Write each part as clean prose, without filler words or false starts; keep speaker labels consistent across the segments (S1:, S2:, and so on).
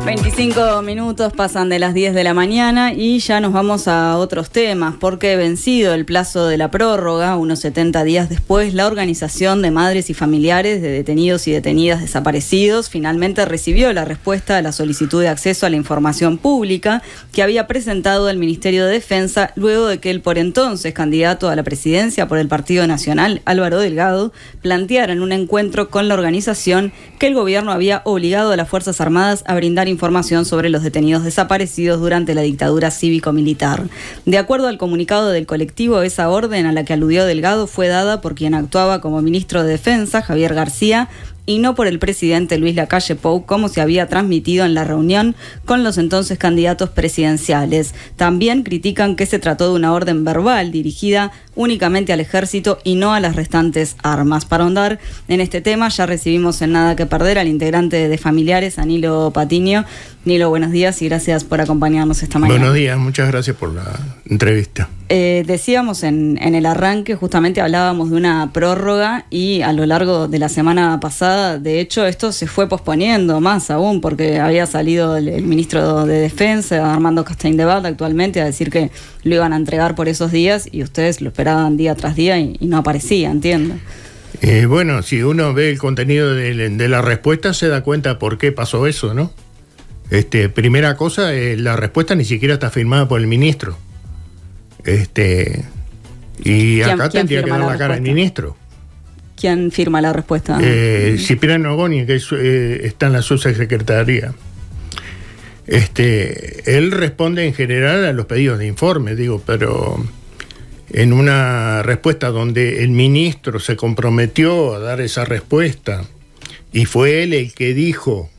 S1: 25 minutos pasan de las 10 de la mañana y ya nos vamos a otros temas, porque vencido el plazo de la prórroga, unos 70 días después, la Organización de Madres y Familiares de Detenidos y Detenidas Desaparecidos finalmente recibió la respuesta a la solicitud de acceso a la información pública que había presentado el Ministerio de Defensa luego de que el por entonces candidato a la presidencia por el Partido Nacional, Álvaro Delgado, planteara en un encuentro con la organización que el gobierno había obligado a las Fuerzas Armadas a brindar información sobre los detenidos desaparecidos durante la dictadura cívico-militar. De acuerdo al comunicado del colectivo, esa orden a la que aludió Delgado fue dada por quien actuaba como ministro de Defensa, Javier García, y no por el presidente Luis Lacalle Pou, como se había transmitido en la reunión con los entonces candidatos presidenciales. También critican que se trató de una orden verbal dirigida únicamente al ejército y no a las restantes armas. Para ahondar en este tema, ya recibimos en Nada que Perder al integrante de Familiares, a Nilo Patiño. Nilo, buenos días y gracias por acompañarnos esta mañana.
S2: Buenos días, muchas gracias por la entrevista.
S1: Decíamos en el arranque, justamente hablábamos de una prórroga y a lo largo de la semana pasada, de hecho, esto se fue posponiendo más aún, porque había salido el ministro de Defensa, Armando Castaing-Debat, actualmente, a decir que lo iban a entregar por esos días y ustedes lo esperaban día tras día y no aparecía, entiendo.
S2: Bueno, si uno ve el contenido de la respuesta se da cuenta por qué pasó eso, ¿no? Primera cosa, la respuesta ni siquiera está firmada por el ministro. Y acá tendría que dar la cara el ministro.
S1: ¿Quién firma la respuesta?
S2: Cipriano Goñi, que está en la subsecretaría. Él responde en general a los pedidos de informe, pero en una respuesta donde el ministro se comprometió a dar esa respuesta y fue él el que dijo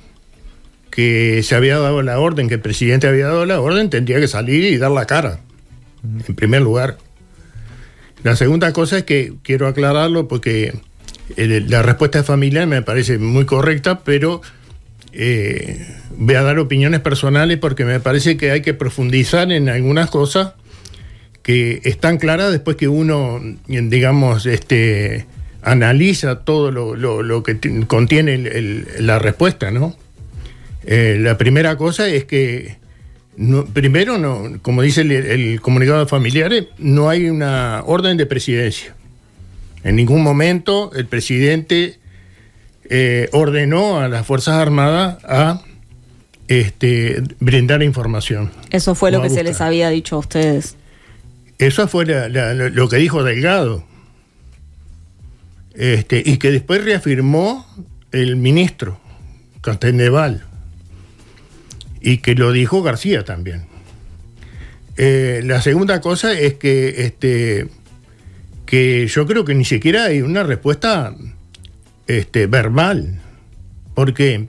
S2: que se había dado la orden, que el presidente había dado la orden, tendría que salir y dar la cara, en primer lugar. La segunda cosa es que quiero aclararlo porque la respuesta de Familiar me parece muy correcta, pero voy a dar opiniones personales porque me parece que hay que profundizar en algunas cosas que están claras después que uno, digamos, analiza todo lo que contiene la respuesta, ¿no? La primera cosa es que primero, como dice el comunicado de Familiares, no hay una orden de presidencia. En ningún momento el presidente ordenó a las Fuerzas Armadas a brindar información.
S1: Eso fue lo que se les había dicho a ustedes.
S2: Eso fue lo que dijo Delgado. Y que después reafirmó el ministro Castaing-Debat. Y que lo dijo García también. La segunda cosa es que yo creo que ni siquiera hay una respuesta verbal. ¿Por qué?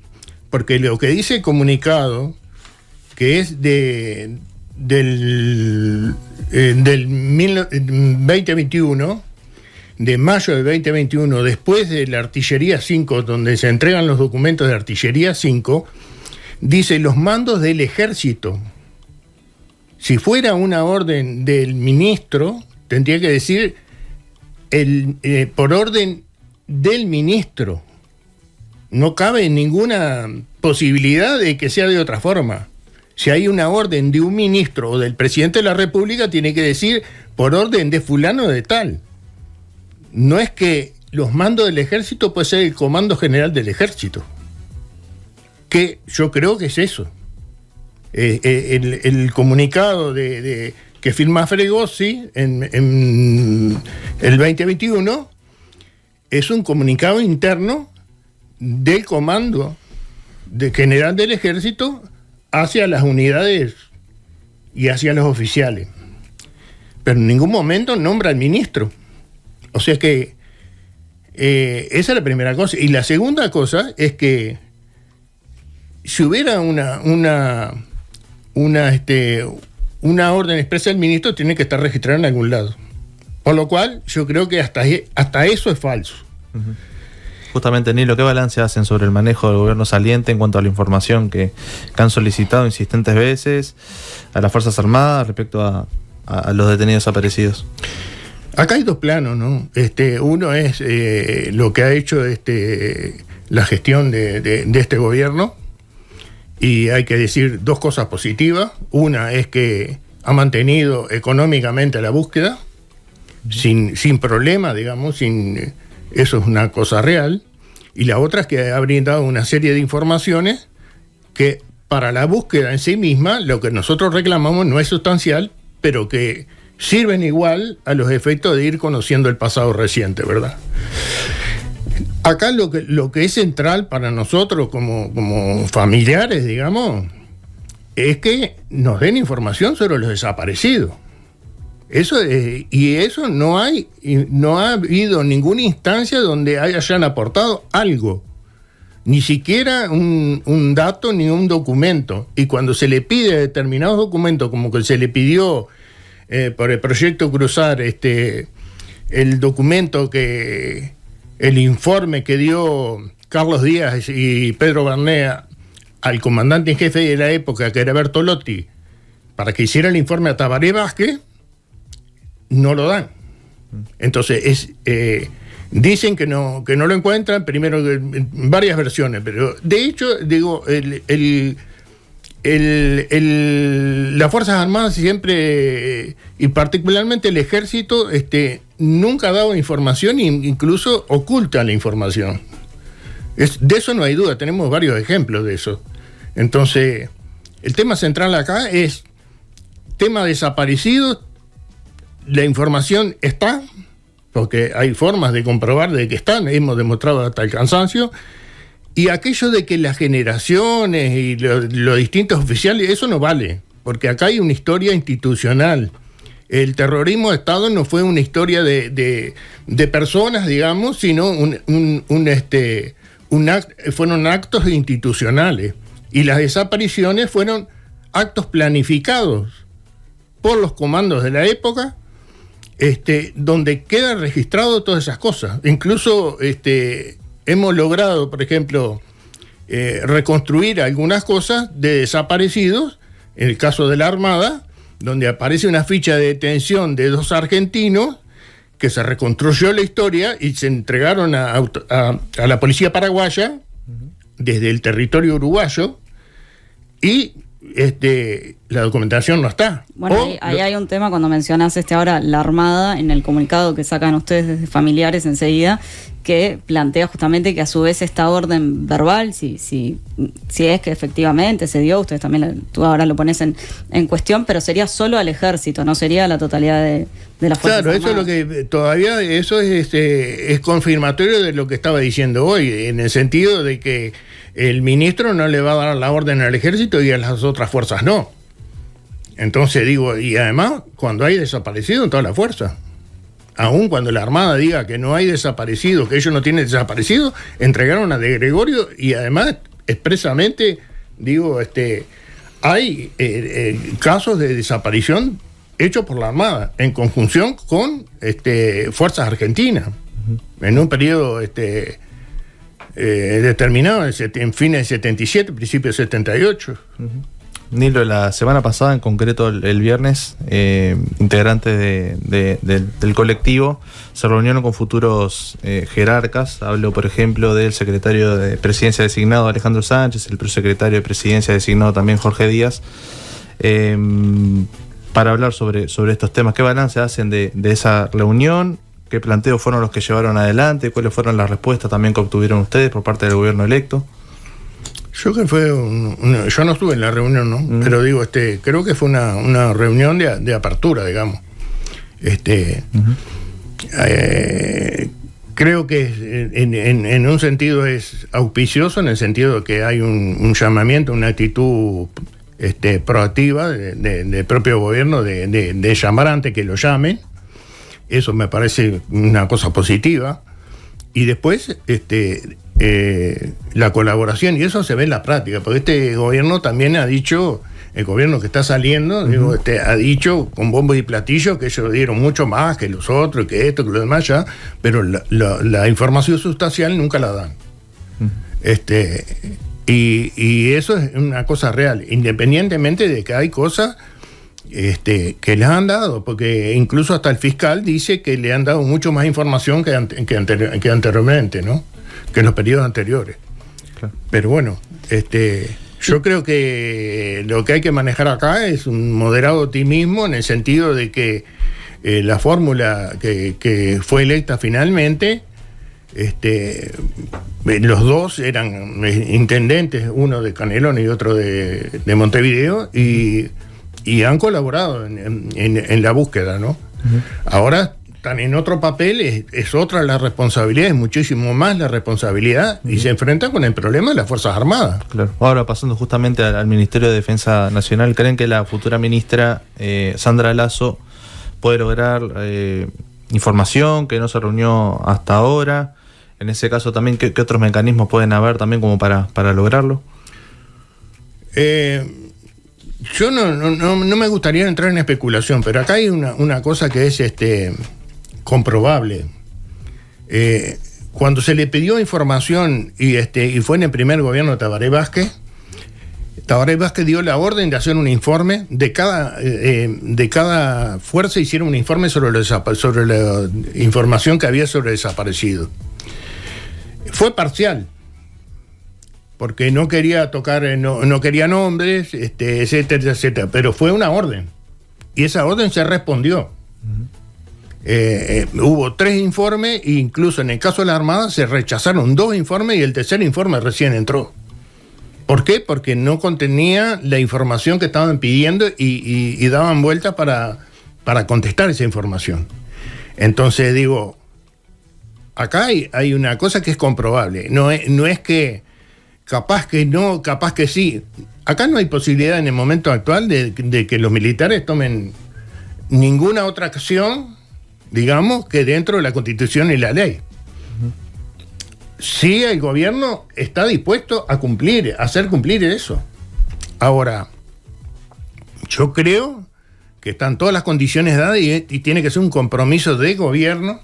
S2: Porque lo que dice el comunicado, que es del 2021, de mayo del 2021, después de la Artillería 5, donde se entregan los documentos de Artillería 5, dice los mandos del ejército. Si fuera una orden del ministro, tendría que decir por orden del ministro. No cabe ninguna posibilidad de que sea de otra forma. Si hay una orden de un ministro o del presidente de la República, tiene que decir por orden de fulano de tal. No es que los mandos del ejército puede ser el Comando General del Ejército. Que yo creo que es eso. El comunicado que firma Fregosi en el 2021 es un comunicado interno del Comando General del Ejército hacia las unidades y hacia los oficiales. Pero en ningún momento nombra al ministro. O sea que esa es la primera cosa. Y la segunda cosa es que si hubiera una orden expresa del ministro, tiene que estar registrada en algún lado. Por lo cual, yo creo que hasta eso es falso.
S3: Uh-huh. Justamente, Nilo, ¿qué balance hacen sobre el manejo del gobierno saliente en cuanto a la información que han solicitado insistentes veces a las Fuerzas Armadas respecto a los detenidos desaparecidos?
S2: Acá hay dos planos, ¿no? Uno es lo que ha hecho la gestión de este gobierno, y hay que decir dos cosas positivas. Una es que ha mantenido económicamente la búsqueda, sin problema, digamos, eso es una cosa real. Y la otra es que ha brindado una serie de informaciones que para la búsqueda en sí misma, lo que nosotros reclamamos no es sustancial, pero que sirven igual a los efectos de ir conociendo el pasado reciente, ¿verdad? Acá lo que es central para nosotros como familiares, digamos, es que nos den información sobre los desaparecidos. Y eso no ha habido ninguna instancia donde hayan aportado algo, ni siquiera un dato ni un documento. Y cuando se le pide determinados documentos, como que se le pidió por el proyecto Cruzar, el documento el informe que dio Carlos Díaz y Pedro Barnea al comandante en jefe de la época, que era Bertolotti, para que hiciera el informe a Tabaré Vázquez, no lo dan. Entonces dicen que no lo encuentran, primero varias versiones, pero de hecho, digo, las Fuerzas Armadas siempre, y particularmente el Ejército, nunca ha dado información, incluso oculta la información. De eso no hay duda, tenemos varios ejemplos de eso. Entonces, el tema central acá es tema desaparecidos. La información está, porque hay formas de comprobar de que están, hemos demostrado hasta el cansancio, y aquello de que las generaciones y los distintos oficiales, eso no vale, porque acá hay una historia institucional. El terrorismo de Estado no fue una historia de personas, digamos, sino fueron actos institucionales, y las desapariciones fueron actos planificados por los comandos de la época, donde quedan registradas todas esas cosas. Incluso hemos logrado, por ejemplo, reconstruir algunas cosas de desaparecidos, en el caso de la Armada, donde aparece una ficha de detención de 2 argentinos, que se reconstruyó la historia y se entregaron a la policía paraguaya, desde el territorio uruguayo, y la documentación no está.
S1: Bueno, ahí hay un tema cuando mencionas ahora la Armada, en el comunicado que sacan ustedes desde Familiares enseguida, que plantea justamente que a su vez esta orden verbal, si es que efectivamente se dio, ustedes también tú ahora lo pones en cuestión, pero sería solo al Ejército, no sería la totalidad de las Fuerzas Armadas.
S2: Eso es lo que todavía, eso es confirmatorio de lo que estaba diciendo hoy, en el sentido de que el ministro no le va a dar la orden al Ejército y a las otras fuerzas no. Entonces digo, y además cuando hay desaparecido en toda la fuerza, aun cuando la Armada diga que no hay desaparecido, que ellos no tienen desaparecido, entregaron a De Gregorio, y además expresamente digo, hay casos de desaparición hechos por la Armada en conjunción con fuerzas argentinas, en un periodo determinado, en fines de 77, principios de 78.
S3: Nilo, la semana pasada, en concreto el viernes, integrantes del colectivo se reunieron con futuros jerarcas. Hablo, por ejemplo, del secretario de Presidencia designado Alejandro Sánchez, el prosecretario de Presidencia designado también Jorge Díaz, para hablar sobre estos temas. ¿Qué balance hacen de esa reunión? ¿Qué planteos fueron los que llevaron adelante? ¿Cuáles fueron las respuestas también que obtuvieron ustedes por parte del gobierno electo?
S2: Yo no estuve en la reunión, ¿no? Pero digo, creo que fue una reunión de apertura, digamos. Creo que en un sentido es auspicioso, en el sentido de que hay un llamamiento, una actitud proactiva del propio gobierno de llamar antes que lo llamen. Eso me parece una cosa positiva. Y después la colaboración, y eso se ve en la práctica, porque este gobierno también ha dicho, el gobierno que está saliendo, ha dicho con bombos y platillos que ellos dieron mucho más que los otros, que esto, que lo demás ya, pero la información sustancial nunca la dan. Y eso es una cosa real, independientemente de que hay cosas que les han dado, porque incluso hasta el fiscal dice que le han dado mucho más información que anteriormente, ¿no? Que en los periodos anteriores. Claro. Pero bueno, Yo creo que lo que hay que manejar acá es un moderado optimismo, en el sentido de que la fórmula que fue electa finalmente, los dos eran intendentes, uno de Canelones y otro de Montevideo, y han colaborado en la búsqueda, ¿no? Uh-huh. Ahora están en otro papel, es otra la responsabilidad, es muchísimo más la responsabilidad, y se enfrentan con el problema de las Fuerzas Armadas.
S3: Claro. Ahora, pasando justamente al Ministerio de Defensa Nacional, ¿creen que la futura ministra Sandra Lasso puede lograr información que no se reunió hasta ahora? En ese caso también, ¿qué otros mecanismos pueden haber también como para lograrlo?
S2: Yo no me gustaría entrar en especulación, pero acá hay una cosa que es comprobable. Cuando se le pidió información y fue en el primer gobierno de Tabaré Vázquez dio la orden de hacer un informe de cada fuerza, hicieron un informe sobre la información que había sobre desaparecidos. Fue parcial, porque no quería tocar, no quería nombres, etcétera, etcétera, pero fue una orden, y esa orden se respondió. Hubo 3 informes, e incluso en el caso de la Armada se rechazaron 2 informes y el tercer informe recién entró. ¿Por qué? Porque no contenía la información que estaban pidiendo y daban vueltas para contestar esa información. Entonces digo, acá hay una cosa que es comprobable, no es que capaz que no, capaz que sí. Acá no hay posibilidad en el momento actual de que los militares tomen ninguna otra acción, digamos, que dentro de la Constitución y la ley. Sí, el gobierno está dispuesto a hacer cumplir eso. Ahora, yo creo que están todas las condiciones dadas y tiene que ser un compromiso de gobierno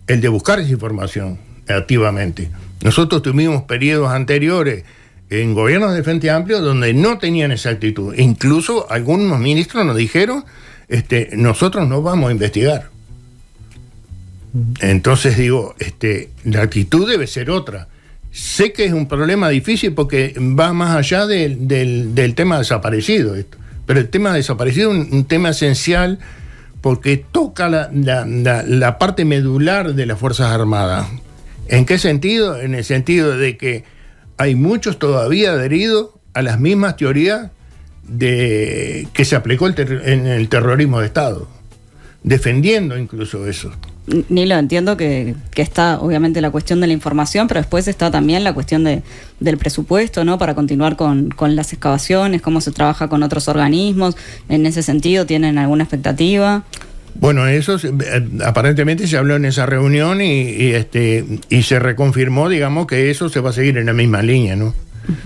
S2: el de buscar esa información activamente. Nosotros tuvimos periodos anteriores en gobiernos de Frente Amplio donde no tenían esa actitud. Incluso algunos ministros nos dijeron, nosotros no vamos a investigar. Entonces digo, la actitud debe ser otra. Sé que es un problema difícil porque va más allá del tema desaparecido, pero el tema desaparecido es un tema esencial porque toca la parte medular de las Fuerzas Armadas. ¿En qué sentido? En el sentido de que hay muchos todavía adheridos a las mismas teorías que se aplicó en el terrorismo de Estado, defendiendo incluso eso.
S1: Nilo, entiendo que está obviamente la cuestión de la información, pero después está también la cuestión del presupuesto, ¿no? Para continuar con las excavaciones, cómo se trabaja con otros organismos. En ese sentido, ¿tienen alguna expectativa?
S2: Bueno, eso aparentemente se habló en esa reunión y se reconfirmó, digamos, que eso se va a seguir en la misma línea, ¿no?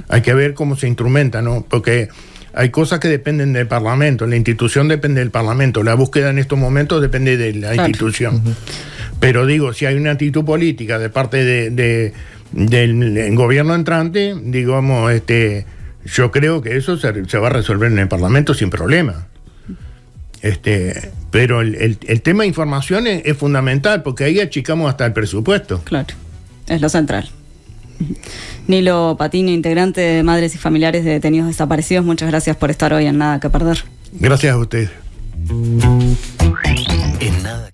S2: Hay que ver cómo se instrumenta, ¿no? Porque hay cosas que dependen del Parlamento, la institución depende del Parlamento, la búsqueda en estos momentos depende de la institución. Pero digo, si hay una actitud política de parte del gobierno entrante, digamos, yo creo que eso se va a resolver en el Parlamento sin problema. Pero el tema de información es fundamental, porque ahí achicamos hasta el presupuesto.
S1: Claro, es lo central. Nilo Patini, integrante de Madres y Familiares de Detenidos Desaparecidos, muchas gracias por estar hoy en Nada que Perder.
S2: Gracias a ustedes.